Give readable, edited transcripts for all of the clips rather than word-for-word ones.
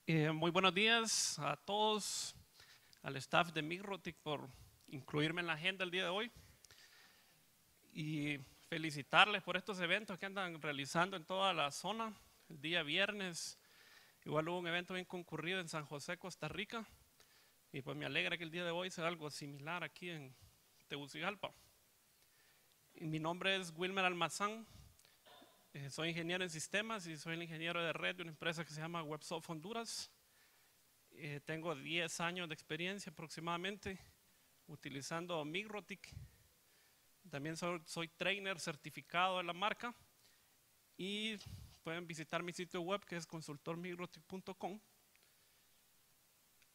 Muy buenos días a todos, al staff de Migrotic por incluirme en la agenda el día de hoy y felicitarles por estos eventos que andan realizando en toda la zona. El día viernes igual hubo un evento bien concurrido en San José, Costa Rica, y pues me alegra que el día de hoy sea algo similar aquí en Tegucigalpa. Y mi nombre es Wilmer Almazán, soy ingeniero en sistemas y soy el ingeniero de red de una empresa que se llama WebSoft Honduras. Tengo 10 años de experiencia aproximadamente utilizando Migrotic. También soy trainer certificado de la marca y pueden visitar mi sitio web que es consultormigrotic.com.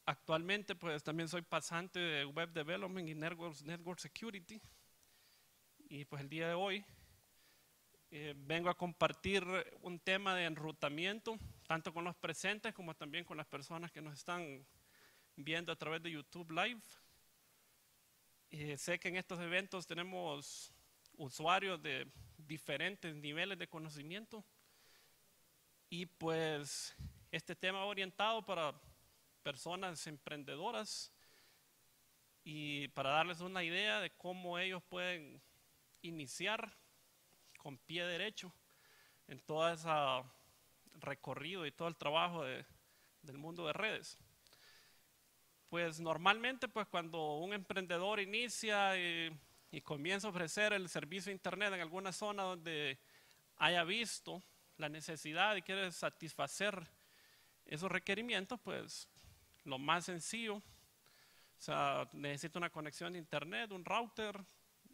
Actualmente pues también soy pasante de Web Development y Network Security y pues el día de hoy vengo a compartir un tema de enrutamiento tanto con los presentes como también con las personas que nos están viendo a través de YouTube Live. Sé que en estos eventos tenemos usuarios de diferentes niveles de conocimiento y pues este tema va orientado para personas emprendedoras y para darles una idea de cómo ellos pueden iniciar con pie derecho en todo ese recorrido y todo el trabajo del mundo de redes. Pues normalmente pues cuando un emprendedor inicia y comienza a ofrecer el servicio de internet en alguna zona donde haya visto la necesidad y quiere satisfacer esos requerimientos, pues lo más sencillo, o sea, necesita una conexión de internet, un router,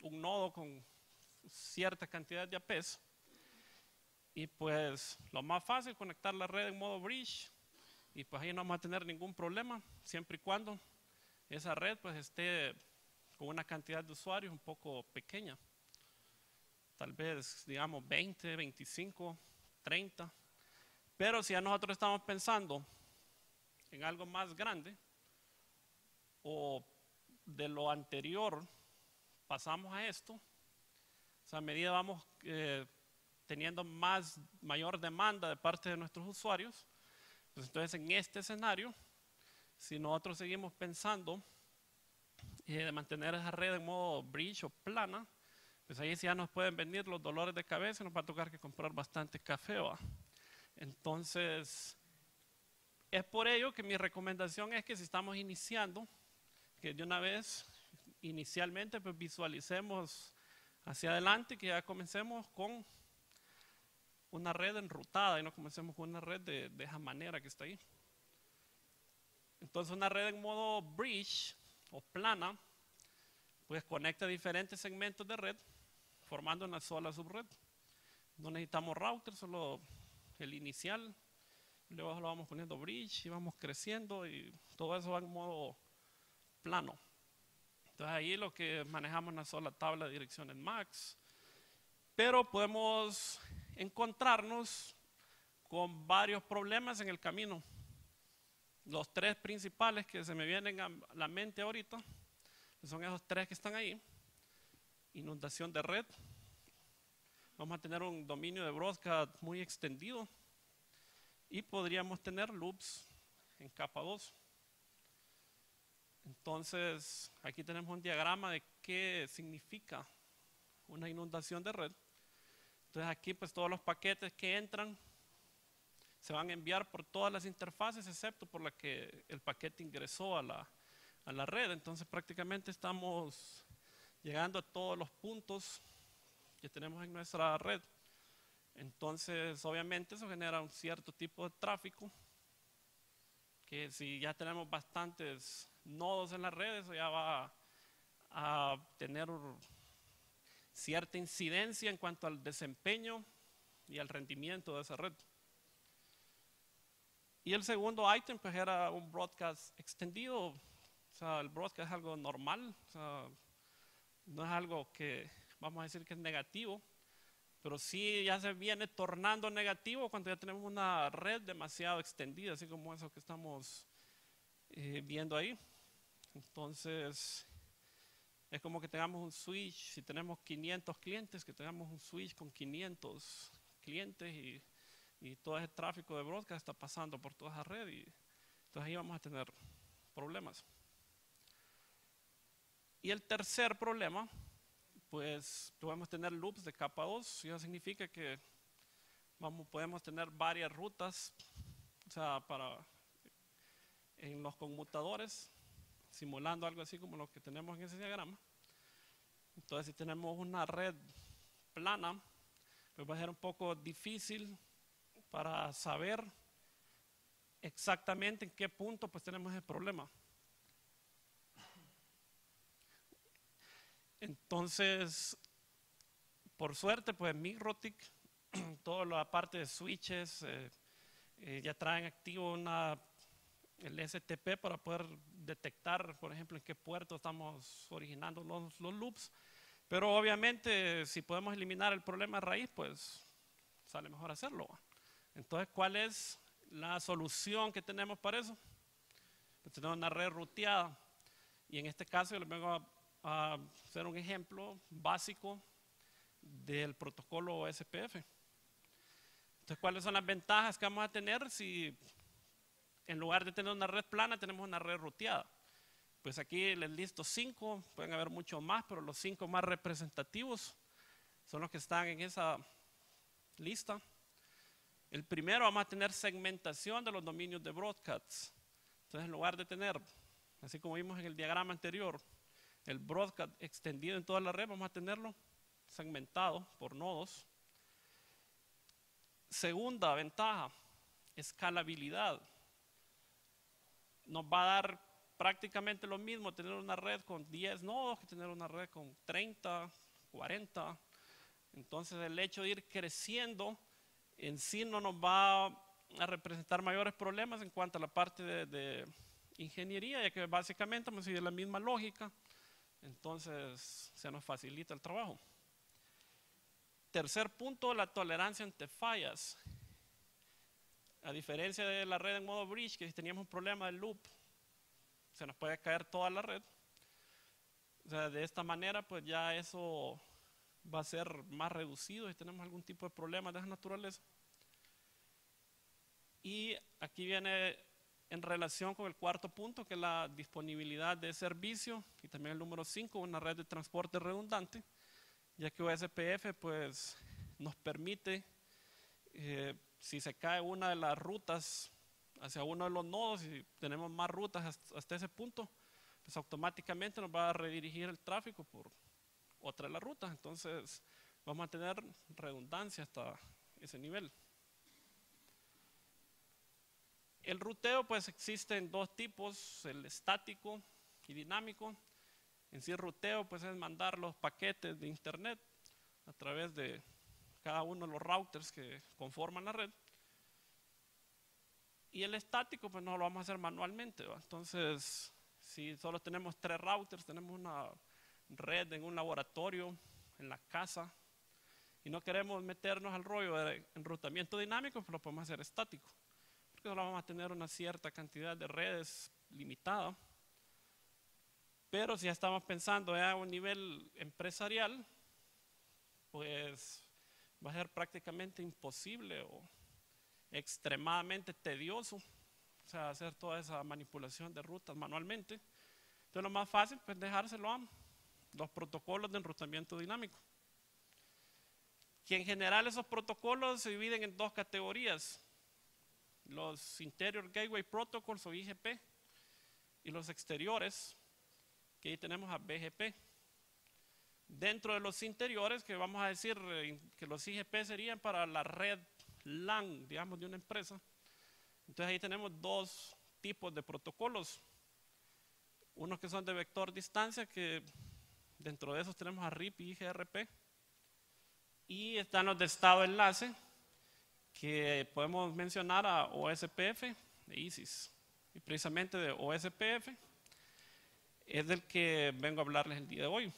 un nodo con cierta cantidad de APs y pues lo más fácil, conectar la red en modo bridge y pues ahí no vamos a tener ningún problema siempre y cuando esa red pues esté con una cantidad de usuarios un poco pequeña, tal vez digamos 20, 25, 30, pero si ya nosotros estamos pensando en algo más grande o de lo anterior pasamos a esto, o sea, a medida vamos teniendo mayor demanda de parte de nuestros usuarios, pues entonces en este escenario, si nosotros seguimos pensando de mantener esa red en modo bridge o plana, pues ahí sí ya nos pueden venir los dolores de cabeza y nos va a tocar que comprar bastante café, ¿va? Entonces, es por ello que mi recomendación es que si estamos iniciando, que de una vez, inicialmente, pues visualicemos hacia adelante, que ya comencemos con una red enrutada y no comencemos con una red de esa manera que está ahí. Entonces, una red en modo bridge o plana, pues conecta diferentes segmentos de red formando una sola subred. No necesitamos router, solo el inicial. Luego lo vamos poniendo bridge y vamos creciendo y todo eso va en modo plano. Entonces ahí lo que manejamos es una sola tabla de direcciones max. Pero podemos encontrarnos con varios problemas en el camino. Los tres principales que se me vienen a la mente ahorita son esos tres que están ahí. Inundación de red. Vamos a tener un dominio de broadcast muy extendido y podríamos tener loops en capa 2. Entonces, aquí tenemos un diagrama de qué significa una inundación de red. Entonces aquí pues todos los paquetes que entran se van a enviar por todas las interfaces excepto por la que el paquete ingresó a la red. Entonces prácticamente estamos llegando a todos los puntos que tenemos en nuestra red. Entonces obviamente eso genera un cierto tipo de tráfico que si ya tenemos bastantes nodos en la red, eso ya va a tener cierta incidencia en cuanto al desempeño y al rendimiento de esa red. Y el segundo ítem pues era un broadcast extendido. O sea, el broadcast es algo normal, o sea, no es algo que vamos a decir que es negativo, pero sí ya se viene tornando negativo cuando ya tenemos una red demasiado extendida, así como eso que estamos viendo ahí. Entonces, es como que tengamos un switch, si tenemos 500 clientes, que tengamos un switch con 500 clientes y todo ese tráfico de broadcast está pasando por toda esa red y Entonces ahí vamos a tener problemas. Y el tercer problema, pues podemos tener loops de capa 2. Eso significa que podemos tener varias rutas, o sea, en los conmutadores, simulando algo así como lo que tenemos en ese diagrama. Entonces, si tenemos una red plana, pues va a ser un poco difícil para saber exactamente en qué punto pues tenemos el problema. Entonces, por suerte, pues MikroTik, toda la parte de switches, ya traen activo el STP para poder detectar, por ejemplo, en qué puerto estamos originando los loops. Pero obviamente, si podemos eliminar el problema de raíz, pues sale mejor hacerlo. Entonces, ¿cuál es la solución que tenemos para eso? Pues tenemos una red ruteada. Y en este caso, yo les vengo a hacer un ejemplo básico del protocolo SPF. Entonces, ¿cuáles son las ventajas que vamos a tener si en lugar de tener una red plana tenemos una red ruteada? Pues aquí les listo 5, pueden haber muchos más, pero los 5 más representativos son los que están en esa lista. El primero, vamos a tener segmentación de los dominios de broadcasts. Entonces, en lugar de tener, así como vimos en el diagrama anterior, el broadcast extendido en toda la red, vamos a tenerlo segmentado por nodos. Segunda ventaja, escalabilidad. Nos va a dar prácticamente lo mismo tener una red con 10 nodos que tener una red con 30, 40. Entonces, el hecho de ir creciendo en sí no nos va a representar mayores problemas en cuanto a la parte de ingeniería, ya que básicamente vamos a seguir la misma lógica. Entonces, se nos facilita el trabajo. Tercer punto, la tolerancia ante fallas. A diferencia de la red en modo bridge, que si teníamos un problema de loop, se nos puede caer toda la red. O sea, de esta manera, pues ya eso va a ser más reducido si tenemos algún tipo de problema de esa naturaleza. Y aquí viene en relación con el cuarto punto, que es la disponibilidad de servicio, y también el número 5, una red de transporte redundante, ya que OSPF pues, nos permite, si se cae una de las rutas hacia uno de los nodos y tenemos más rutas hasta ese punto, pues automáticamente nos va a redirigir el tráfico por otra de las rutas. Entonces vamos a tener redundancia hasta ese nivel. El ruteo pues existe en dos tipos, el estático y dinámico. En sí el ruteo pues es mandar los paquetes de internet a través de cada uno de los routers que conforman la red. Y el estático pues no lo vamos a hacer manualmente, ¿va? Entonces, si solo tenemos 3 routers, tenemos una red en un laboratorio, en la casa, y no queremos meternos al rollo de enrutamiento dinámico, pues lo podemos hacer estático, porque solo vamos a tener una cierta cantidad de redes limitada. Pero si ya estamos pensando a un nivel empresarial, pues va a ser prácticamente imposible o extremadamente tedioso, o sea, hacer toda esa manipulación de rutas manualmente. Entonces lo más fácil es dejárselo a los protocolos de enrutamiento dinámico, que en general esos protocolos se dividen en 2 categorías: los Interior Gateway Protocols o IGP y los exteriores, que ahí tenemos a BGP. Dentro de los interiores, que vamos a decir que los IGP serían para la red LAN, digamos, de una empresa. Entonces ahí tenemos 2 tipos de protocolos. Unos que son de vector distancia, que dentro de esos tenemos a RIP y IGRP. Y están los de estado enlace, que podemos mencionar a OSPF e ISIS. Y precisamente de OSPF es del que vengo a hablarles el día de hoy.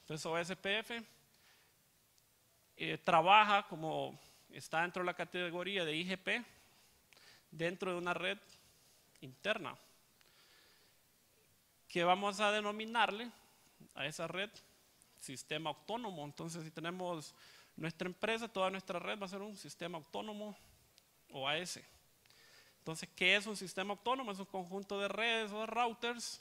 Entonces OSPF trabaja como está dentro de la categoría de IGP, dentro de una red interna, que vamos a denominarle a esa red sistema autónomo. Entonces, si tenemos nuestra empresa, toda nuestra red va a ser un sistema autónomo OAS. Entonces, Entonces, ¿qué es un sistema autónomo? Es un conjunto de redes o de routers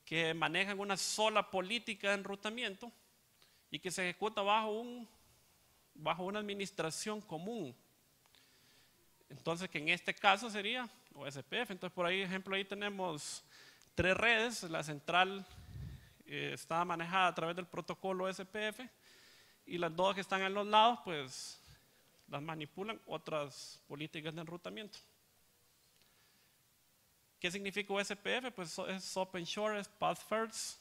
que manejan una sola política de enrutamiento y que se ejecuta bajo una administración común. Entonces, que en este caso sería OSPF. Entonces, por ahí, ejemplo, ahí tenemos 3 redes. La central está manejada a través del protocolo OSPF y las 2 que están en los lados, pues las manipulan otras políticas de enrutamiento. ¿Qué significa OSPF? Pues es Open Shortest Path First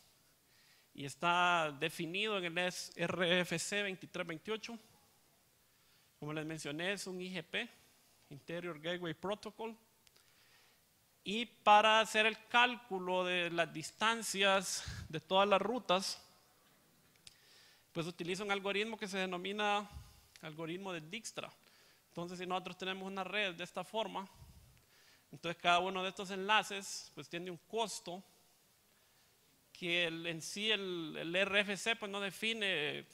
y está definido en el RFC 2328. Como les mencioné, es un IGP, Interior Gateway Protocol. Y para hacer el cálculo de las distancias de todas las rutas, pues utiliza un algoritmo que se denomina algoritmo de Dijkstra. Entonces, si nosotros tenemos una red de esta forma, entonces cada uno de estos enlaces pues tiene un costo que en sí el RFC pues no define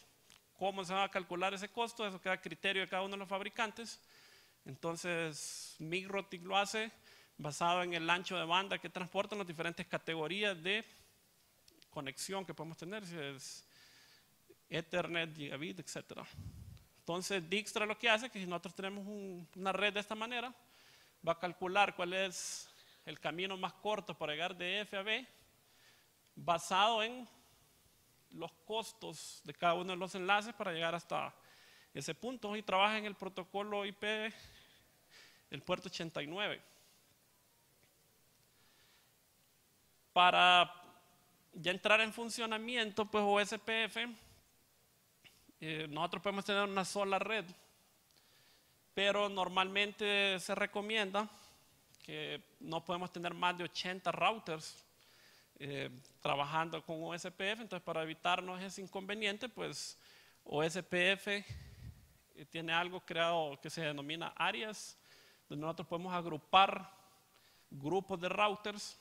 cómo se va a calcular ese costo, eso queda a criterio de cada uno de los fabricantes. Entonces MikRoTik lo hace basado en el ancho de banda que transportan las diferentes categorías de conexión que podemos tener, si es Ethernet, Gigabit, etc. Entonces Dijkstra lo que hace es que si nosotros tenemos una red de esta manera, va a calcular cuál es el camino más corto para llegar de F a B, basado en los costos de cada uno de los enlaces para llegar hasta ese punto, y trabaja en el protocolo IP del puerto 89. Para ya entrar en funcionamiento, pues OSPF, nosotros podemos tener una sola red, pero normalmente se recomienda que no podemos tener más de 80 routers trabajando con OSPF. Entonces, para evitarnos ese inconveniente, pues OSPF tiene algo creado que se denomina áreas, donde nosotros podemos agrupar grupos de routers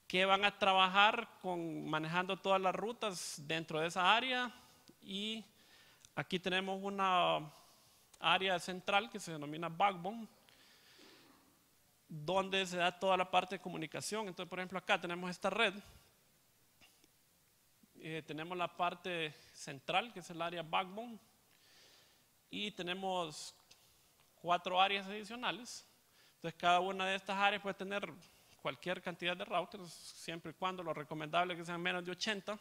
que van a trabajar manejando todas las rutas dentro de esa área. Y aquí tenemos una área central que se denomina backbone, donde se da toda la parte de comunicación. Entonces, por ejemplo, acá tenemos esta red, tenemos la parte central, que es el área backbone, y tenemos 4 áreas adicionales. Entonces, cada una de estas áreas puede tener cualquier cantidad de routers, siempre y cuando lo recomendable es que sean menos de 80.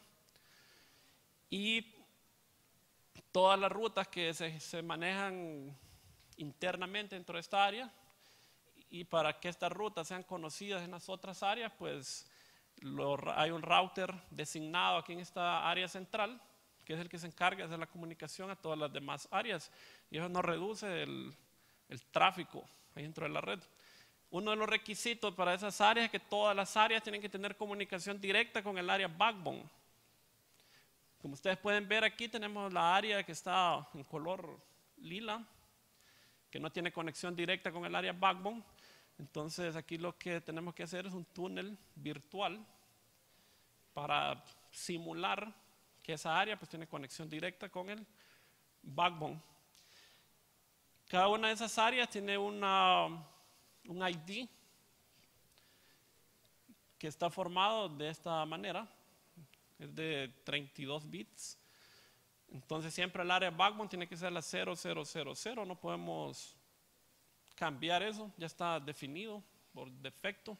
Y todas las rutas que se manejan internamente dentro de esta área, y para que estas rutas sean conocidas en las otras áreas, pues hay un router designado aquí en esta área central, que es el que se encarga de hacer la comunicación a todas las demás áreas, y eso nos reduce el tráfico ahí dentro de la red. Uno de los requisitos para esas áreas es que todas las áreas tienen que tener comunicación directa con el área backbone. Como ustedes pueden ver aquí, tenemos la área que está en color lila, que no tiene conexión directa con el área backbone. Entonces aquí lo que tenemos que hacer es un túnel virtual para simular que esa área pues tiene conexión directa con el backbone. Cada una de esas áreas tiene un ID que está formado de esta manera, es de 32 bits. Entonces siempre el área backbone tiene que ser la 0000, no podemos cambiar eso, ya está definido por defecto.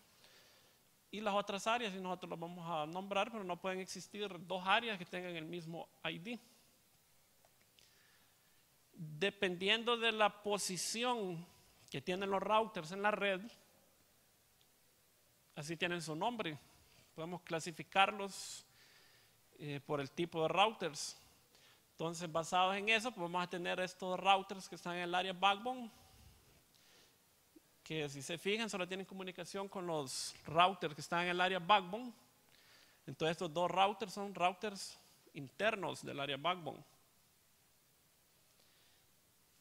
Y las otras áreas, y nosotros las vamos a nombrar, pero no pueden existir 2 áreas que tengan el mismo ID. Dependiendo de la posición que tienen los routers en la red, así tienen su nombre. Podemos clasificarlos por el tipo de routers. Entonces, basados en eso, pues vamos a tener estos routers que están en el área backbone, que si se fijan solo tienen comunicación con los routers que están en el área backbone. Entonces estos 2 routers son routers internos del área backbone.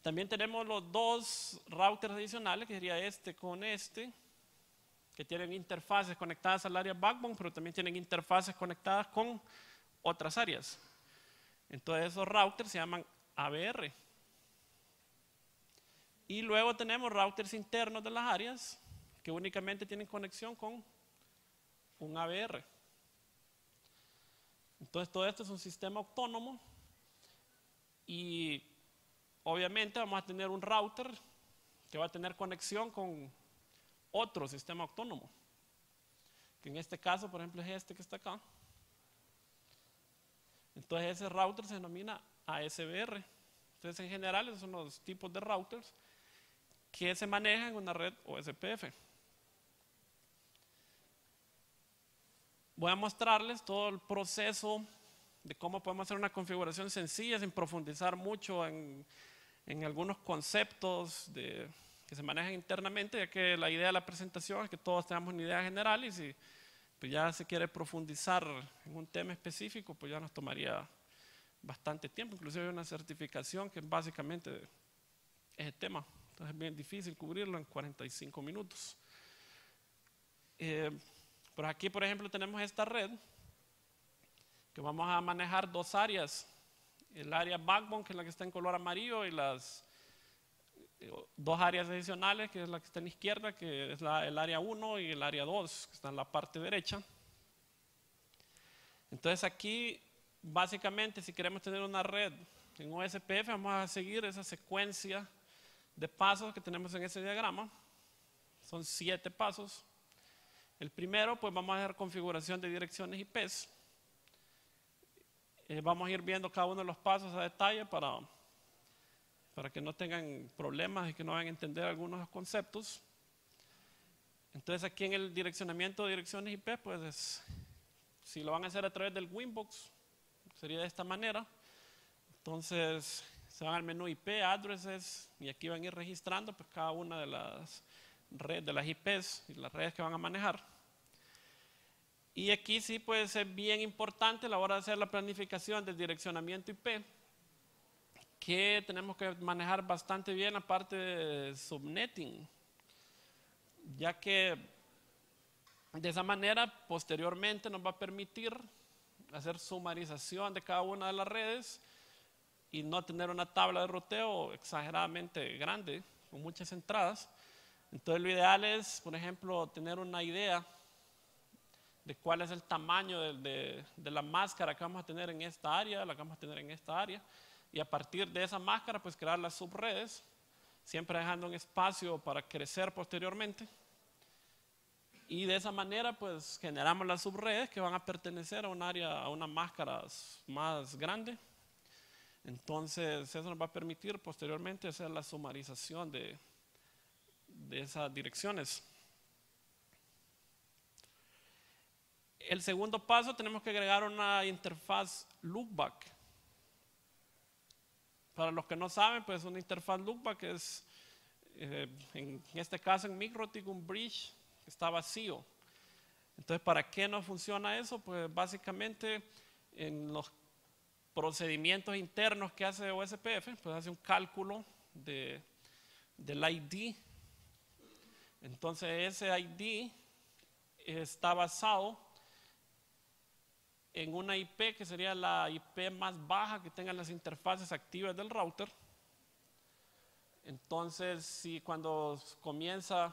También tenemos los 2 routers adicionales, que sería este con este, que tienen interfaces conectadas al área backbone, pero también tienen interfaces conectadas con otras áreas. Entonces esos routers se llaman ABR. Y luego tenemos routers internos de las áreas que únicamente tienen conexión con un AVR. Entonces todo esto es un sistema autónomo y obviamente vamos a tener un router que va a tener conexión con otro sistema autónomo, que en este caso, por ejemplo, es este que está acá. Entonces ese router se denomina ASBR. Entonces en general esos son los tipos de routers que se manejan en una red OSPF. Voy a mostrarles todo el proceso de cómo podemos hacer una configuración sencilla sin profundizar mucho en algunos conceptos que se manejan internamente, ya que la idea de la presentación es que todos tengamos una idea general y si pues ya se quiere profundizar en un tema específico, pues ya nos tomaría bastante tiempo. Inclusive hay una certificación que básicamente es el tema. Entonces es bien difícil cubrirlo en 45 minutos. Por aquí, por ejemplo, tenemos esta red que vamos a manejar dos áreas. El área backbone, que es la que está en color amarillo, y las dos áreas adicionales, que es la que está en la izquierda, que es el área 1 y el área 2, que está en la parte derecha. Entonces aquí, básicamente, si queremos tener una red en OSPF, vamos a seguir esa secuencia de pasos que tenemos en ese diagrama. Son 7 pasos. El primero, pues vamos a hacer configuración de direcciones IPs. Vamos a ir viendo cada uno de los pasos a detalle para que no tengan problemas y que no vayan a entender algunos conceptos. Entonces aquí en el direccionamiento de direcciones IP, pues si lo van a hacer a través del Winbox, sería de esta manera. Entonces se van al menú IP, addresses, y aquí van a ir registrando pues cada una de las redes, de las IPs y las redes que van a manejar. Y aquí sí puede ser bien importante a la hora de hacer la planificación del direccionamiento IP, que tenemos que manejar bastante bien la parte de subnetting, ya que de esa manera posteriormente nos va a permitir hacer sumarización de cada una de las redes y no tener una tabla de ruteo exageradamente grande con muchas entradas. Entonces lo ideal es, por ejemplo, tener una idea de cuál es el tamaño de la máscara que vamos a tener en esta área, la que vamos a tener en esta área, y a partir de esa máscara pues crear las subredes, siempre dejando un espacio para crecer posteriormente. Y de esa manera pues generamos las subredes que van a pertenecer a un área, a una máscara más grande. Entonces eso nos va a permitir posteriormente hacer la sumarización de esas direcciones. El segundo paso, tenemos que agregar una interfaz loopback. Para los que no saben, pues una interfaz loopback es, en este caso en MikroTik, un bridge que está vacío. Entonces, ¿para qué no funciona eso? Pues básicamente en los procedimientos internos que hace OSPF, pues hace un cálculo del ID. Entonces ese ID está basado en una IP que sería la IP más baja que tengan las interfaces activas del router. Entonces, si cuando comienza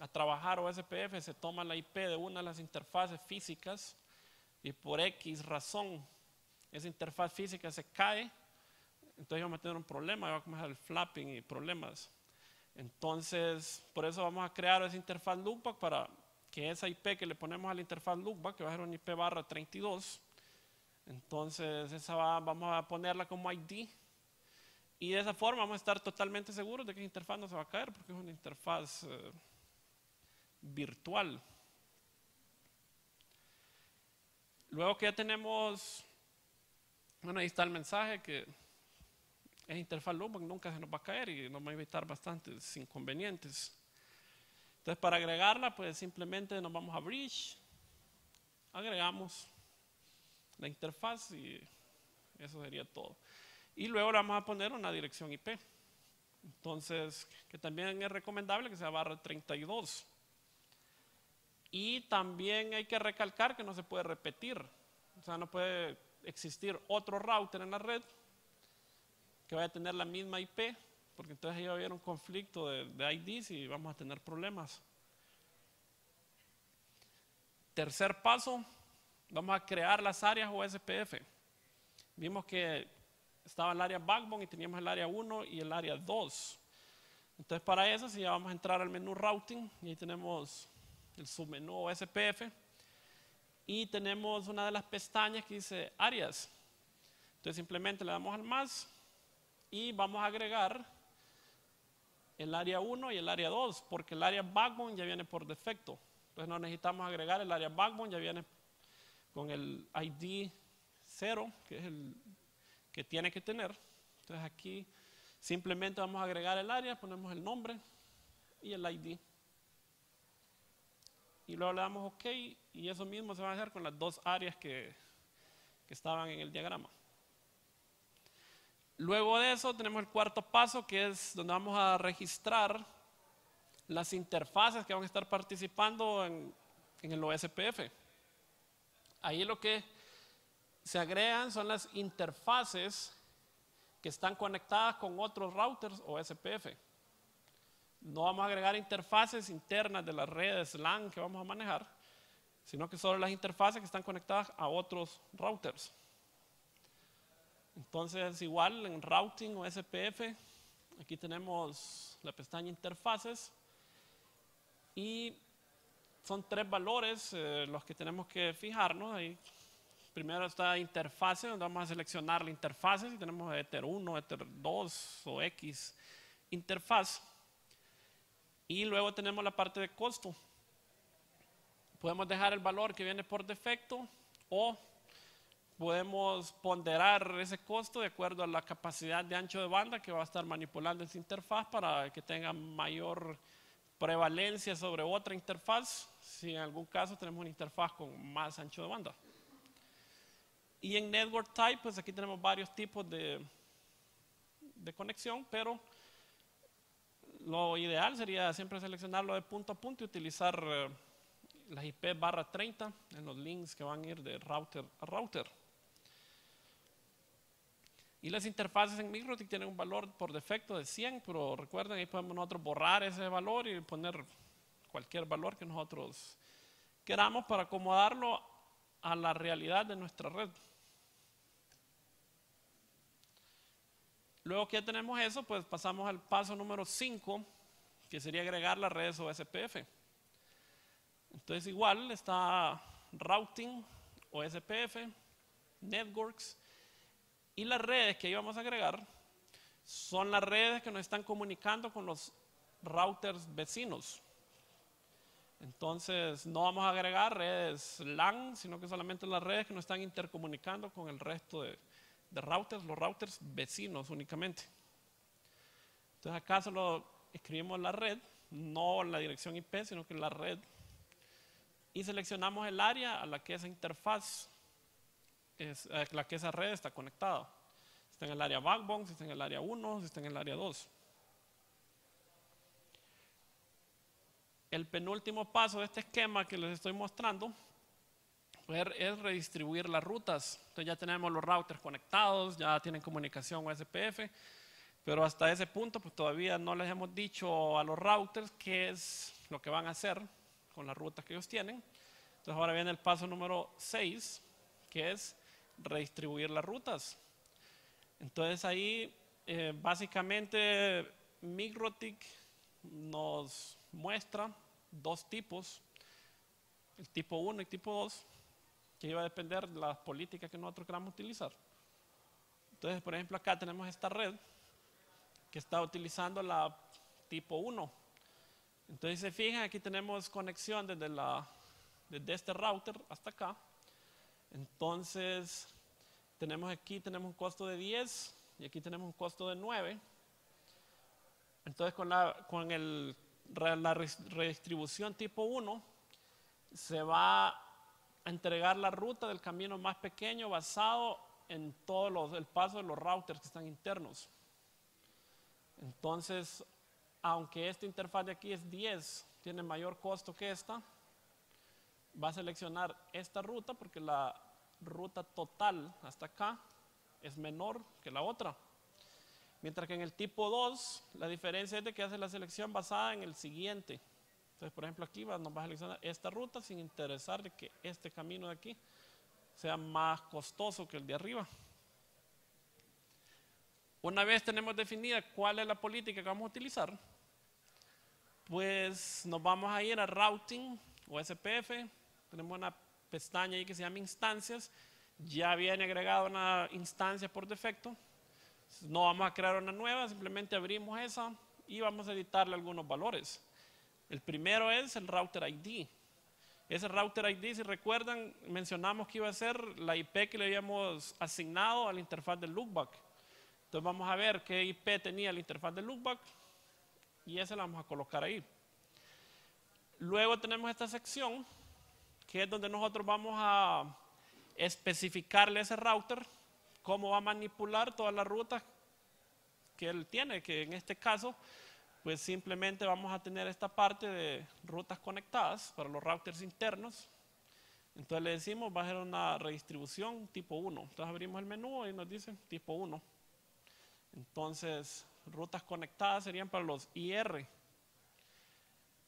a trabajar OSPF se toma la IP de una de las interfaces físicas y por X razón esa interfaz física se cae, entonces vamos a tener un problema, va a comenzar el flapping y problemas. Entonces, por eso vamos a crear esa interfaz loopback para que esa IP que le ponemos a la interfaz loopback, que va a ser una IP barra 32, entonces esa vamos a ponerla como ID y de esa forma vamos a estar totalmente seguros de que esa interfaz no se va a caer porque es una interfaz virtual. Luego que ya tenemos, bueno, ahí está el mensaje que esa interfaz loopback nunca se nos va a caer y nos va a evitar bastantes inconvenientes. Entonces para agregarla pues simplemente nos vamos a bridge, agregamos la interfaz y eso sería todo. Y luego le vamos a poner una dirección IP. Entonces, que también es recomendable que sea barra 32. Y también hay que recalcar que no se puede repetir. O sea, no puede existir otro router en la red que vaya a tener la misma IP porque entonces ahí va a haber un conflicto de IDs y vamos a tener problemas. Tercer paso, vamos a crear las áreas OSPF. Vimos que estaba el área backbone y teníamos el área 1 y el área 2. Entonces para eso sí ya vamos a entrar al menú routing y ahí tenemos el submenú OSPF y tenemos una de las pestañas que dice áreas. Entonces simplemente le damos al más y vamos a agregar el área 1 y el área 2 porque el área backbone ya viene por defecto. Entonces no necesitamos agregar el área backbone, ya viene con el ID 0, que es el que tiene que tener. Entonces aquí simplemente vamos a agregar el área, ponemos el nombre y el ID. Y luego le damos OK y eso mismo se va a hacer con las dos áreas que estaban en el diagrama. Luego de eso tenemos el cuarto paso, que es donde vamos a registrar las interfaces que van a estar participando en el OSPF. Ahí lo que se agregan son las interfaces que están conectadas con otros routers OSPF. No vamos a agregar interfaces internas de las redes LAN que vamos a manejar, sino que solo las interfaces que están conectadas a otros routers. Entonces igual en routing OSPF, aquí tenemos la pestaña interfaces y son tres valores los que tenemos que fijarnos. Ahí primero está interfase, donde vamos a seleccionar la interfase, si tenemos Ether 1, Ether 2 o X interfaz. Y luego tenemos la parte de costo. Podemos dejar el valor que viene por defecto o podemos ponderar ese costo de acuerdo a la capacidad de ancho de banda que va a estar manipulando esa interfaz para que tenga mayor prevalencia sobre otra interfaz, si en algún caso tenemos una interfaz con más ancho de banda. Y en Network Type, pues aquí tenemos varios tipos de conexión, pero lo ideal sería siempre seleccionarlo de punto a punto y utilizar las IP/30 en los links que van a ir de router a router. Y las interfaces en MikroTik tienen un valor por defecto de 100, pero recuerden, ahí podemos nosotros borrar ese valor y poner cualquier valor que nosotros queramos para acomodarlo a la realidad de nuestra red. Luego que ya tenemos eso, pues pasamos al paso número 5, que sería agregar las redes OSPF. Entonces igual está routing, OSPF, networks, y las redes que íbamos a agregar son las redes que nos están comunicando con los routers vecinos. Entonces no vamos a agregar redes LAN, sino que solamente las redes que nos están intercomunicando con el resto de routers, los routers vecinos únicamente. Entonces acá solo escribimos la red, no la dirección IP, sino que la red, y seleccionamos el área a la que esa interfaz, a la que esa red está conectada. Si está en el área backbone, si está en el área 1, si está en el área 2. El penúltimo paso de este esquema que les estoy mostrando es redistribuir las rutas. Entonces ya tenemos los routers conectados, ya tienen comunicación OSPF, pero hasta ese punto pues todavía no les hemos dicho a los routers qué es lo que van a hacer con las rutas que ellos tienen. Entonces ahora viene el paso número 6, que es redistribuir las rutas. Entonces ahí básicamente MikroTik nos muestra dos tipos, el tipo 1 y tipo 2, que iba a depender de las políticas que nosotros queramos utilizar. Entonces, por ejemplo, acá tenemos esta red que está utilizando la tipo 1. Entonces, se fijan, aquí tenemos conexión desde este router hasta acá. Entonces, tenemos un costo de 10 y aquí tenemos un costo de 9. Entonces, con la redistribución tipo 1, se va a entregar la ruta del camino más pequeño basado en todo el paso de los routers que están internos. Entonces, aunque esta interfaz de aquí es 10, tiene mayor costo que esta, va a seleccionar esta ruta porque la ruta total hasta acá es menor que la otra. Mientras que en el tipo 2, la diferencia es de que hace la selección basada en el siguiente. Entonces, por ejemplo, aquí nos va a seleccionar esta ruta sin interesar de que este camino de aquí sea más costoso que el de arriba. Una vez tenemos definida cuál es la política que vamos a utilizar, pues nos vamos a ir a Routing o SPF. Tenemos una pestaña ahí que se llama Instancias. Ya viene agregada una instancia por defecto. No vamos a crear una nueva, simplemente abrimos esa y vamos a editarle algunos valores. El primero es el Router ID. Ese Router ID, si recuerdan, mencionamos que iba a ser la IP que le habíamos asignado a la interfaz del loopback. Entonces vamos a ver qué IP tenía la interfaz del loopback y esa la vamos a colocar ahí. Luego tenemos esta sección que es donde nosotros vamos a especificarle a ese router cómo va a manipular todas las rutas que él tiene, que en este caso pues simplemente vamos a tener esta parte de rutas conectadas para los routers internos. Entonces le decimos va a ser una redistribución tipo 1. Entonces abrimos el menú y nos dice tipo 1. Entonces rutas conectadas serían para los IR.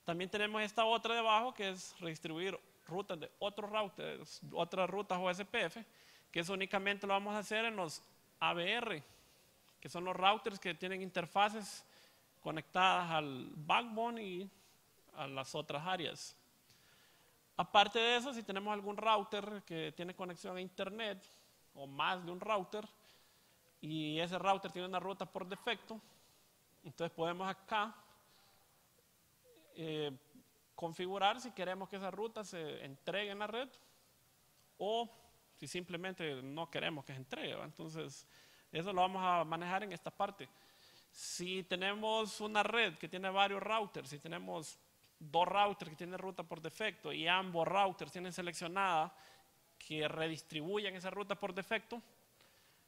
También tenemos esta otra debajo que es redistribuir rutas de otros routers, otras rutas OSPF, que eso únicamente lo vamos a hacer en los ABR, que son los routers que tienen interfaces conectadas al backbone y a las otras áreas. Aparte de eso, si tenemos algún router que tiene conexión a internet o más de un router y ese router tiene una ruta por defecto, entonces podemos acá configurar si queremos que esa ruta se entregue en la red o si simplemente no queremos que se entregue, ¿va? Entonces eso lo vamos a manejar en esta parte. Si tenemos una red que tiene varios routers, si tenemos dos routers que tienen ruta por defecto y ambos routers tienen seleccionada que redistribuyan esa ruta por defecto,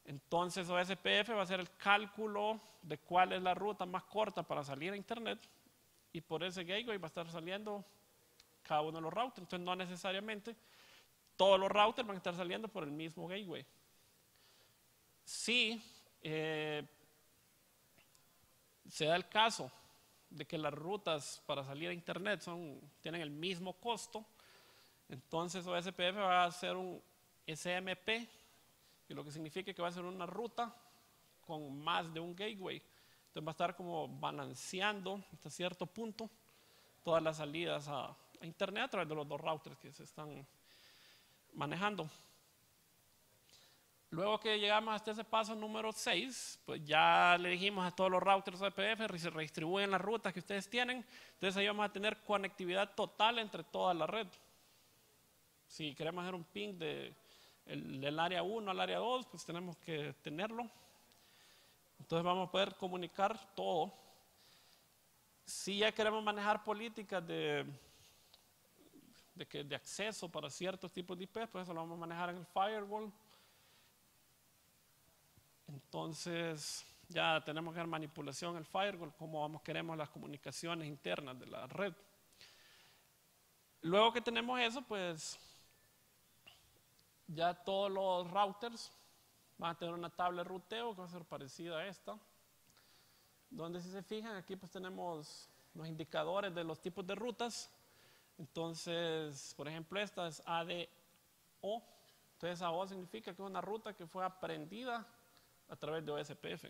entonces OSPF va a hacer el cálculo de cuál es la ruta más corta para salir a internet y por ese gateway va a estar saliendo cada uno de los routers. Entonces no necesariamente todos los routers van a estar saliendo por el mismo gateway. Si se da el caso de que las rutas para salir a internet tienen el mismo costo, entonces OSPF va a hacer un SMP, que lo que significa que va a ser una ruta con más de un gateway. Entonces va a estar como balanceando hasta cierto punto todas las salidas a internet a través de los dos routers que se están manejando. Luego que llegamos hasta ese paso número 6, pues ya le dijimos a todos los routers OSPF, se redistribuyen las rutas que ustedes tienen, entonces ahí vamos a tener conectividad total entre toda la red. Si queremos hacer un ping del área 1 al área 2, pues tenemos que tenerlo. Entonces vamos a poder comunicar todo. Si ya queremos manejar políticas de acceso para ciertos tipos de IP, pues eso lo vamos a manejar en el firewall. Entonces ya tenemos que hacer manipulación en el firewall, cómo queremos las comunicaciones internas de la red. Luego que tenemos eso, pues ya todos los routers van a tener una tabla de ruteo que va a ser parecida a esta, donde si se fijan aquí pues tenemos los indicadores de los tipos de rutas. Entonces, por ejemplo, esta es ADO, entonces AO significa que es una ruta que fue aprendida a través de OSPF.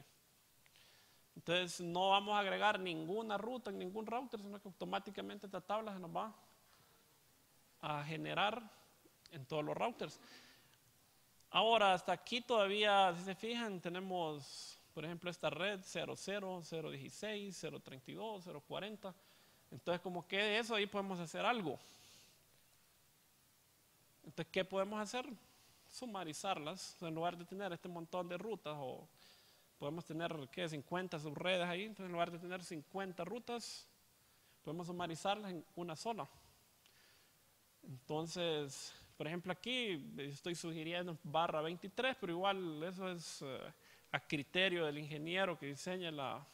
Entonces no vamos a agregar ninguna ruta en ningún router, sino que automáticamente esta tabla se nos va a generar en todos los routers. Ahora, hasta aquí todavía, si se fijan, tenemos, por ejemplo, esta red 00, 016, 032, 040. Entonces, como que de eso ahí podemos hacer algo. Entonces, ¿qué podemos hacer? Sumarizarlas. En lugar de tener este montón de rutas, o podemos tener, ¿qué? 50 subredes ahí. Entonces, en lugar de tener 50 rutas, podemos sumarizarlas en una sola. Entonces, por ejemplo, aquí estoy sugiriendo /23, pero igual eso es a criterio del ingeniero que diseña la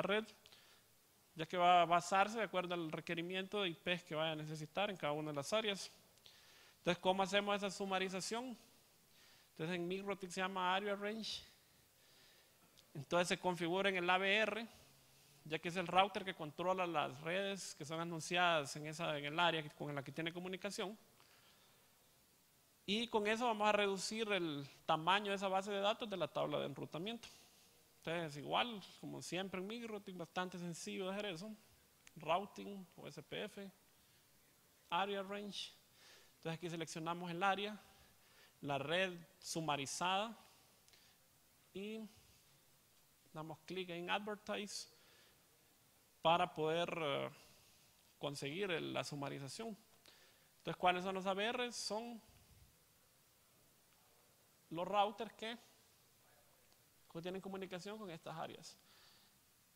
red, ya que va a basarse de acuerdo al requerimiento de IPs que vaya a necesitar en cada una de las áreas. Entonces, ¿cómo hacemos esa sumarización? Entonces, en MikroTik se llama Area Range. Entonces se configura en el ABR, ya que es el router que controla las redes que son anunciadas en el área con la que tiene comunicación. Y con eso vamos a reducir el tamaño de esa base de datos de la tabla de enrutamiento. Entonces, igual, como siempre en MikroTik, bastante sencillo de hacer eso. Routing, OSPF, Area Range. Entonces aquí seleccionamos el área, la red sumarizada y damos clic en Advertise para poder conseguir la sumarización. Entonces, ¿cuáles son los ABRs? Son los routers que tienen comunicación con estas áreas.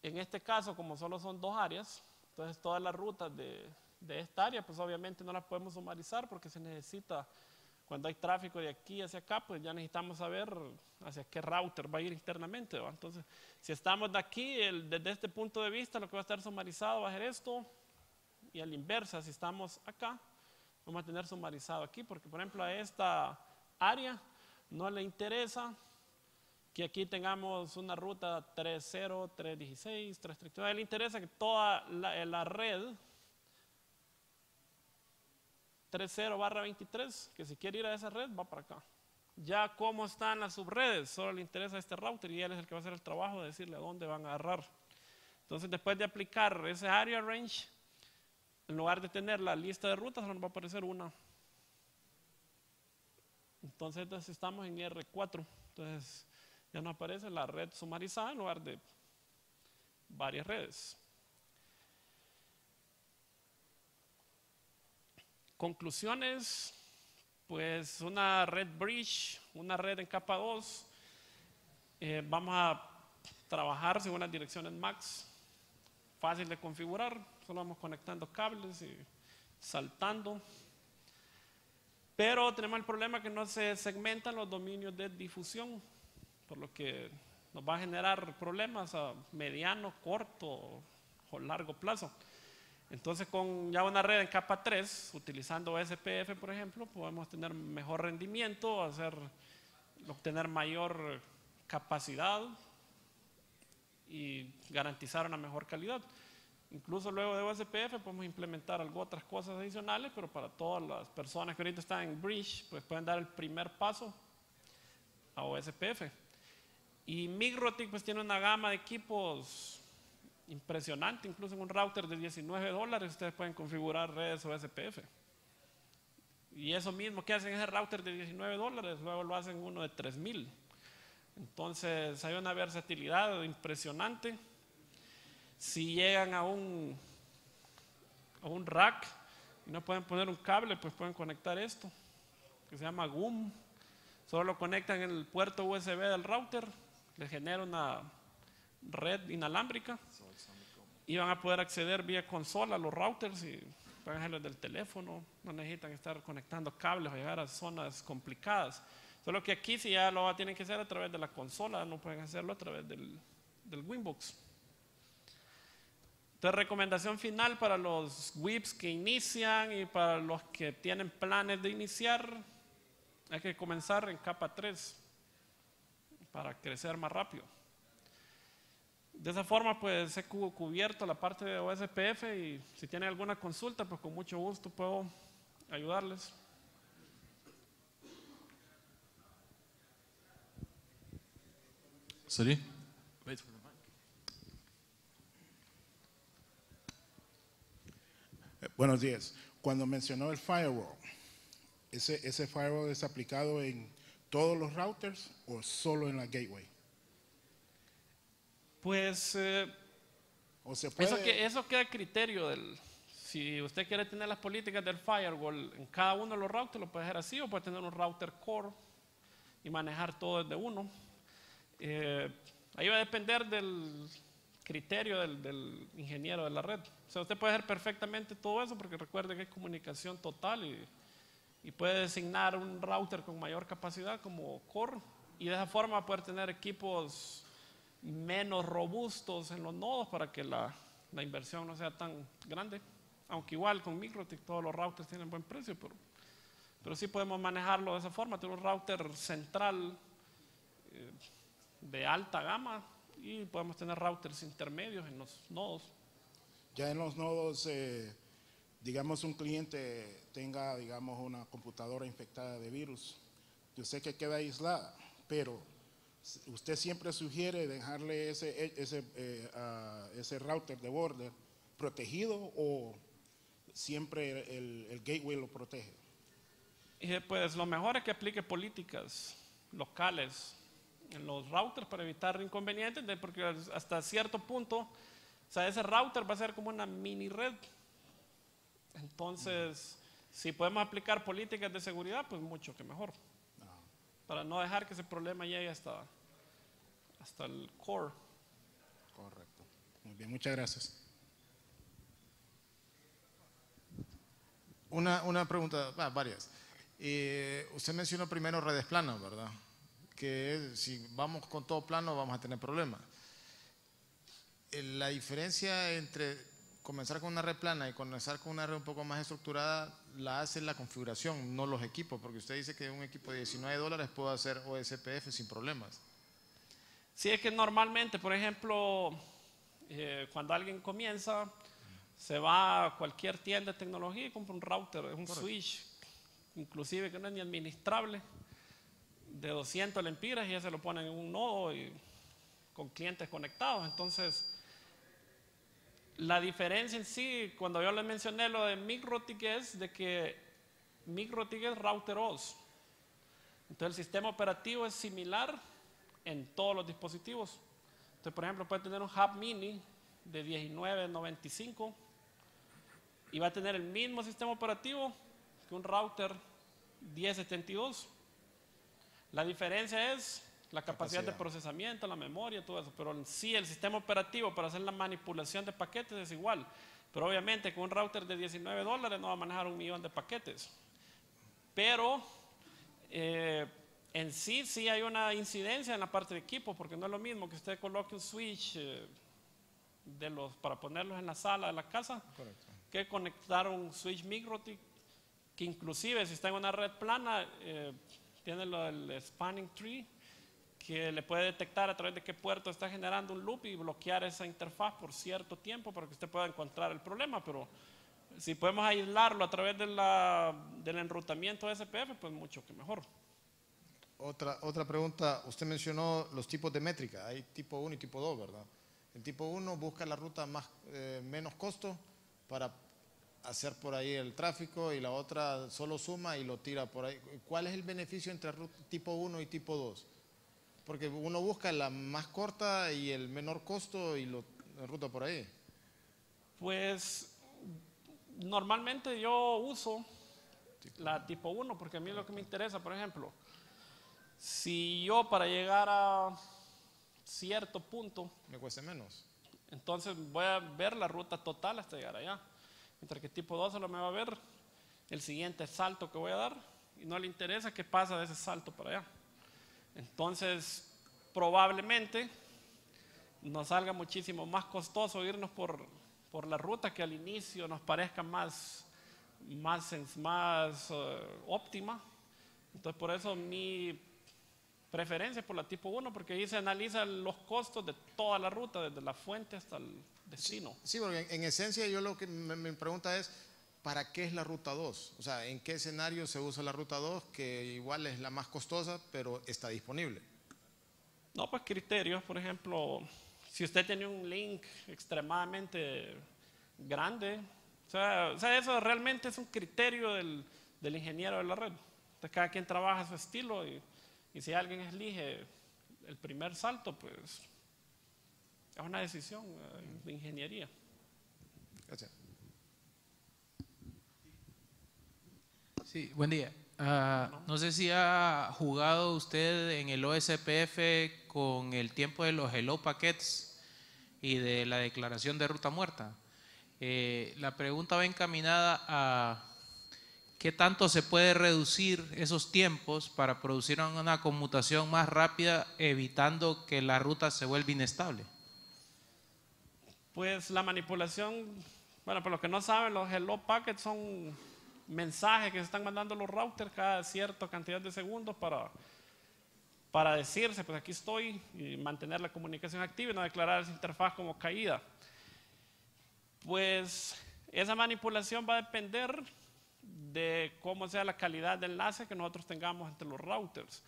En este caso, como solo son 2 áreas, entonces todas las rutas de esta área, pues obviamente no las podemos sumarizar porque se necesita, cuando hay tráfico de aquí hacia acá, pues ya necesitamos saber hacia qué router va a ir internamente, ¿va? Entonces, si estamos de aquí, desde este punto de vista, lo que va a estar sumarizado va a ser esto, y a la inversa, si estamos acá, vamos a tener sumarizado aquí, porque por ejemplo a esta área no le interesa que aquí tengamos una ruta 3.0, 3.16, 3.32. A él le interesa que toda la red 3.0/23, que si quiere ir a esa red, va para acá. Ya cómo están las subredes, solo le interesa este router y él es el que va a hacer el trabajo de decirle a dónde van a agarrar. Entonces, después de aplicar ese area range, en lugar de tener la lista de rutas, solo nos va a aparecer una. Entonces estamos en R4. Entonces, ya nos aparece la red sumarizada en lugar de varias redes. Conclusiones, pues una red bridge, una red en capa 2, vamos a trabajar según las direcciones MAC, fácil de configurar, solo vamos conectando cables y saltando. Pero tenemos el problema que no se segmentan los dominios de difusión, por lo que nos va a generar problemas a mediano, corto o largo plazo. Entonces, con ya una red en capa 3, utilizando SPF, por ejemplo, podemos tener mejor rendimiento, obtener mayor capacidad y garantizar una mejor calidad. Incluso luego de OSPF podemos implementar otras cosas adicionales, pero para todas las personas que ahorita están en Bridge, pues pueden dar el primer paso a OSPF. Y MikroTik pues tiene una gama de equipos impresionante, incluso en un router de $19 ustedes pueden configurar redes OSPF. Y eso mismo que hacen ese router de $19, luego lo hacen uno de 3,000. Entonces hay una versatilidad impresionante. Si llegan a un rack y no pueden poner un cable, pues pueden conectar esto, que se llama GUM. Solo lo conectan en el puerto USB del router, le genera una red inalámbrica y van a poder acceder vía consola a los routers y pueden hacerlo del teléfono, no necesitan estar conectando cables o llegar a zonas complicadas. Solo que aquí si ya lo tienen que hacer a través de la consola, no pueden hacerlo a través del Winbox. Entonces, recomendación final para los WIPs que inician y para los que tienen planes de iniciar, hay que comenzar en capa 3 para crecer más rápido. De esa forma, pues he cubierto la parte de OSPF y si tienen alguna consulta, pues con mucho gusto puedo ayudarles. Sorry? Buenos días. Cuando mencionó el firewall, ¿ese firewall es aplicado en todos los routers o solo en la gateway? Pues ¿O se puede? eso queda a criterio si usted quiere tener las políticas del firewall en cada uno de los routers, lo puede hacer así, o puede tener un router core y manejar todo desde uno. Ahí va a depender del criterio del ingeniero de la red. O sea, usted puede hacer perfectamente todo eso porque recuerde que hay comunicación total y puede designar un router con mayor capacidad como core y de esa forma va a poder tener equipos menos robustos en los nodos para que la inversión no sea tan grande. Aunque igual con MikroTik todos los routers tienen buen precio, pero sí podemos manejarlo de esa forma. Tener un router central de alta gama y podemos tener routers intermedios en los nodos. Ya en los nodos, digamos un cliente tenga, digamos, una computadora infectada de virus, yo sé que queda aislada, pero usted siempre sugiere dejarle ese router de border protegido o siempre el gateway lo protege. Pues lo mejor es que aplique políticas locales en los routers para evitar inconvenientes, porque hasta cierto punto, o sea, ese router va a ser como una mini red. Entonces, si podemos aplicar políticas de seguridad, pues mucho que mejor. Para no dejar que ese problema llegue hasta el core. Correcto. Muy bien, muchas gracias. Una pregunta, varias. Usted mencionó primero redes planas, ¿verdad? Que si vamos con todo plano vamos a tener problemas. La diferencia entre comenzar con una red plana y comenzar con una red un poco más estructurada la hace la configuración, no los equipos, porque usted dice que un equipo de $19 puede hacer OSPF sin problemas. Sí, es que normalmente, por ejemplo, cuando alguien comienza, se va a cualquier tienda de tecnología y compra un router, un switch, inclusive que no es ni administrable, de 200 lempiras y ya se lo ponen en un nodo y con clientes conectados. Entonces, la diferencia en sí, cuando yo les mencioné lo de MikroTik, es de que MikroTik es router OS. Entonces, el sistema operativo es similar en todos los dispositivos. Entonces, por ejemplo, puede tener un hub mini de 1995 y va a tener el mismo sistema operativo que un router 1072. La diferencia es la capacidad de procesamiento, la memoria, todo eso, pero en sí el sistema operativo para hacer la manipulación de paquetes es igual. Pero obviamente con un router de $19 no va a manejar 1.000.000 de paquetes. Pero en sí hay una incidencia en la parte de equipo, porque no es lo mismo que usted coloque un switch para ponerlos en la sala de la casa. Correcto. Que conectar un switch MikroTik, que inclusive si está en una red plana, tiene el spanning tree, que le puede detectar a través de qué puerto está generando un loop y bloquear esa interfaz por cierto tiempo para que usted pueda encontrar el problema. Pero si podemos aislarlo a través del enrutamiento de SPF, pues mucho que mejor. Otra pregunta, usted mencionó los tipos de métrica, hay tipo 1 y tipo 2, ¿verdad? El tipo 1 busca la ruta menos costo para hacer por ahí el tráfico y la otra solo suma y lo tira por ahí. ¿Cuál es el beneficio entre tipo 1 y tipo 2? Porque uno busca la más corta y el menor costo y lo ruta por ahí. Pues normalmente yo uso la tipo 1 porque a mí es lo que me interesa. Por ejemplo, si yo para llegar a cierto punto me cueste menos, entonces voy a ver la ruta total hasta llegar allá. Mientras que tipo 2 solo me va a ver el siguiente salto que voy a dar y no le interesa qué pasa de ese salto para allá. Entonces, probablemente nos salga muchísimo más costoso irnos por la ruta que al inicio nos parezca más óptima. Entonces, por eso mi preferencia por la tipo 1, porque ahí se analizan los costos de toda la ruta, desde la fuente hasta el destino. Sí, porque en esencia yo lo que me pregunta es, ¿para qué es la ruta 2? O sea, ¿en qué escenario se usa la ruta 2, que igual es la más costosa, pero está disponible? No, pues criterios, por ejemplo, si usted tiene un link extremadamente grande, o sea, eso realmente es un criterio del ingeniero de la red. Entonces, cada quien trabaja a su estilo y si alguien elige el primer salto, pues es una decisión de ingeniería. Gracias. Sí, buen día. No sé si ha jugado usted en el OSPF con el tiempo de los hello packets y de la declaración de ruta muerta. La pregunta va encaminada a qué tanto se puede reducir esos tiempos para producir una conmutación más rápida, evitando que la ruta se vuelva inestable. Pues la manipulación, bueno, para los que no saben, los hello packets son mensajes que se están mandando los routers cada cierta cantidad de segundos para decirse, pues aquí estoy, y mantener la comunicación activa y no declarar esa interfaz como caída. Pues esa manipulación va a depender de cómo sea la calidad de enlace que nosotros tengamos entre los routers.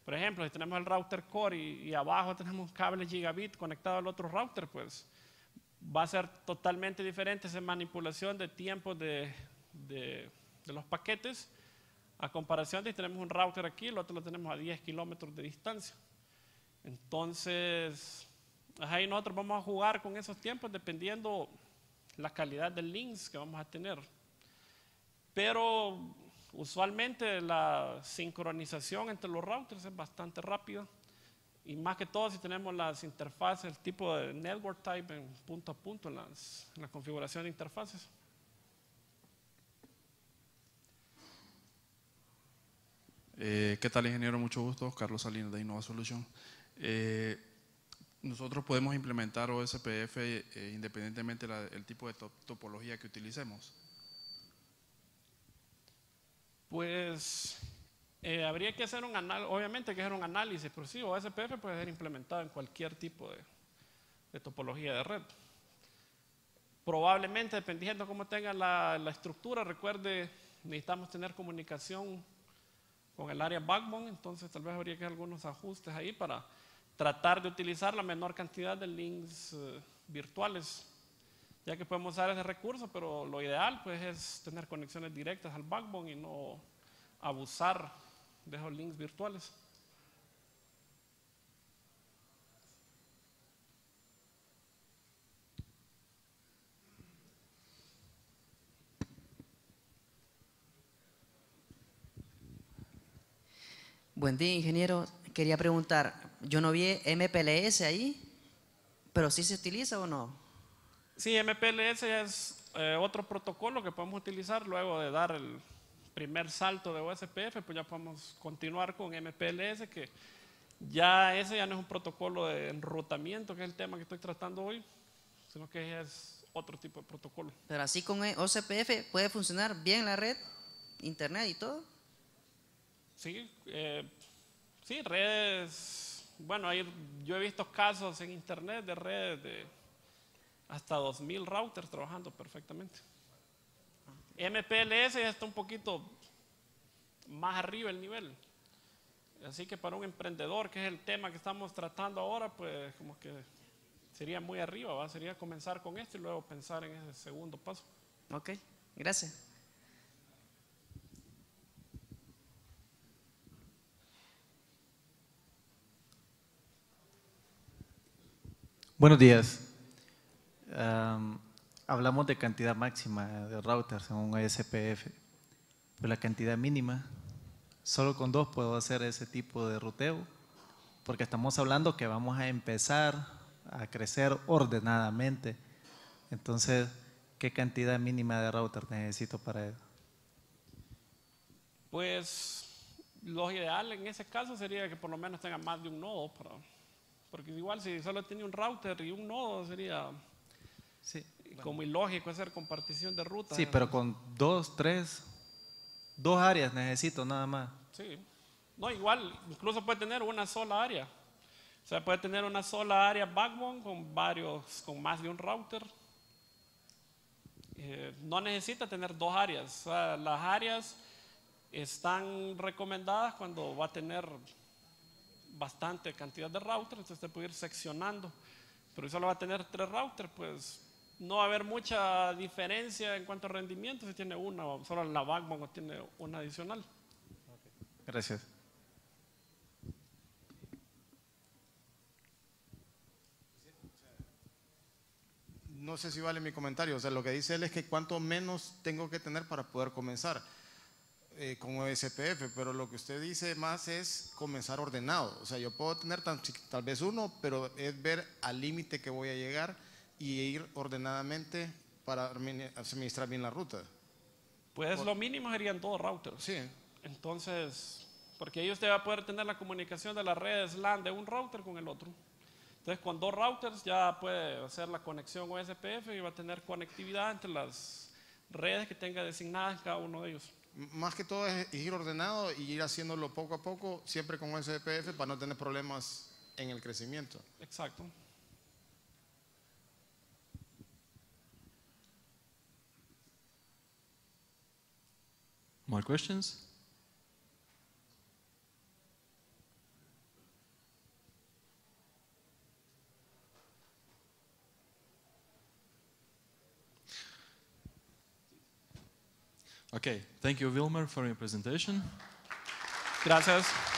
Por ejemplo, si tenemos el router core y abajo tenemos un cable gigabit conectado al otro router, pues va a ser totalmente diferente esa manipulación de tiempo de los paquetes a comparación de si tenemos un router aquí, el otro lo tenemos a 10 kilómetros de distancia. Entonces, ahí nosotros vamos a jugar con esos tiempos dependiendo la calidad del links que vamos a tener. Pero usualmente la sincronización entre los routers es bastante rápida. Y más que todo si tenemos las interfaces, el tipo de network type en punto a punto en la configuración de interfaces. ¿Qué tal, ingeniero? Mucho gusto. Carlos Salinas de Innova Solution. Nosotros podemos implementar OSPF independientemente del tipo de topología que utilicemos. Pues habría que hacer un análisis, obviamente hay que hacer un análisis, pero sí, OSPF puede ser implementado en cualquier tipo de topología de red. Probablemente, dependiendo cómo tenga la estructura, recuerde, necesitamos tener comunicación con el área backbone, entonces tal vez habría que hacer algunos ajustes ahí para tratar de utilizar la menor cantidad de links virtuales, ya que podemos usar ese recurso, pero lo ideal pues es tener conexiones directas al backbone y no abusar de esos links virtuales. Buen día, ingeniero. Quería preguntar, yo no vi MPLS ahí, pero ¿sí se utiliza o no? Sí, MPLS es otro protocolo que podemos utilizar luego de dar el primer salto de OSPF, pues ya podemos continuar con MPLS, que ya ese ya no es un protocolo de enrutamiento, que es el tema que estoy tratando hoy, sino que es otro tipo de protocolo. Pero así con OSPF puede funcionar bien la red, internet y todo. Sí, sí, redes, bueno, yo he visto casos en internet de redes de hasta 2000 routers trabajando perfectamente. MPLS ya está un poquito más arriba el nivel. Así que para un emprendedor, que es el tema que estamos tratando ahora, pues como que sería muy arriba, ¿va? Sería comenzar con esto y luego pensar en ese segundo paso. Ok, gracias. Buenos días. Hablamos de cantidad máxima de routers en un SPF, pero la cantidad mínima, solo con 2 puedo hacer ese tipo de ruteo, porque estamos hablando que vamos a empezar a crecer ordenadamente. Entonces, ¿qué cantidad mínima de router necesito para eso? Pues lo ideal en ese caso sería que por lo menos tenga más de un nodo, porque igual si solo tiene un router y un nodo sería sí, como ilógico hacer compartición de rutas. Sí, pero con 2, 3, 2 áreas necesito nada más. Sí, no, igual, incluso puede tener una sola área. O sea, puede tener una sola área backbone con más de un router. No necesita tener 2 áreas. O sea, las áreas están recomendadas cuando va a tener bastante cantidad de routers, entonces usted puede ir seccionando. Pero si solo va a tener 3 routers, pues no va a haber mucha diferencia en cuanto a rendimiento si tiene una, o solo la backbone o tiene una adicional. Gracias. No sé si vale mi comentario, o sea, lo que dice él es que cuánto menos tengo que tener para poder comenzar con OSPF, pero lo que usted dice más es comenzar ordenado, o sea, yo puedo tener tal vez uno, pero es ver al límite que voy a llegar y ir ordenadamente para administrar bien la ruta. Pues lo mínimo serían 2 routers. Sí. Entonces, porque ahí usted va a poder tener la comunicación de las redes LAN de un router con el otro. Entonces, con 2 routers ya puede hacer la conexión OSPF y va a tener conectividad entre las redes que tenga designadas cada uno de ellos. Más que todo es ir ordenado y ir haciéndolo poco a poco, siempre con SPF para no tener problemas en el crecimiento. Exacto. More questions? Okay, thank you, Wilmer, for your presentation. Gracias.